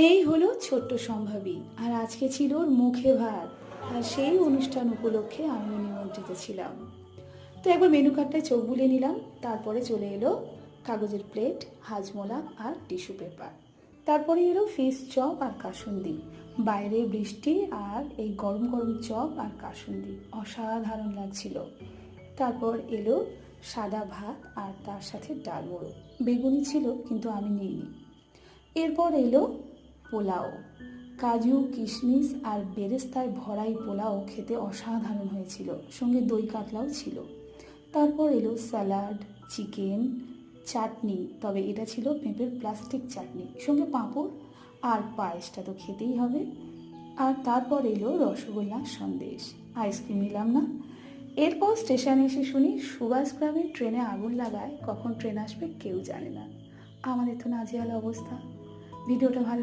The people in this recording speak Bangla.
এই হলো ছোট্ট সম্ভাবী, আর আজকে ছিল ওর মুখে ভাত। আর সেই অনুষ্ঠান উপলক্ষে আমিও নিমন্ত্রিত ছিলাম। তো একবার মেনু কার্ডটায় চোখ বুলিয়ে নিলাম, তারপরে চলে এলো কাগজের প্লেট, হাজমোলা আর টিস্যু পেপার। তারপরে এলো ফিশ চপ আর কাসুন্দি। বাইরে বৃষ্টি আর এই গরম গরম চপ আর কাসুন্দি অসাধারণ লাগছিল। তারপর এলো সাদা ভাত আর তার সাথে ডাল মুড়ো। বেগুনি ছিল কিন্তু আমি নিইনি। এরপর এলো পোলাও। কাজু, কিশমিশ আর বেরেস্তায় ভরাই পোলাও খেতে অসাধারণ হয়েছিল, সঙ্গে দই কাতলাও ছিল। তারপর এলো স্যালাড, চিকেন, চাটনি, তবে এটা ছিল পেঁপের প্লাস্টিক চাটনি, সঙ্গে পাঁপড় আর পায়েসটা তো খেতেই হবে। আর তারপর এলো রসগোল্লা, সন্দেশ, আইসক্রিম নিলাম না। এরপর স্টেশনে এসে শুনি সুভাষগ্রামের ট্রেনে আগুন লাগায়, কখন ট্রেন আসবে কেউ জানে না। আমাদের তো নাজেহাল অবস্থা। ভিডিওটা ভালো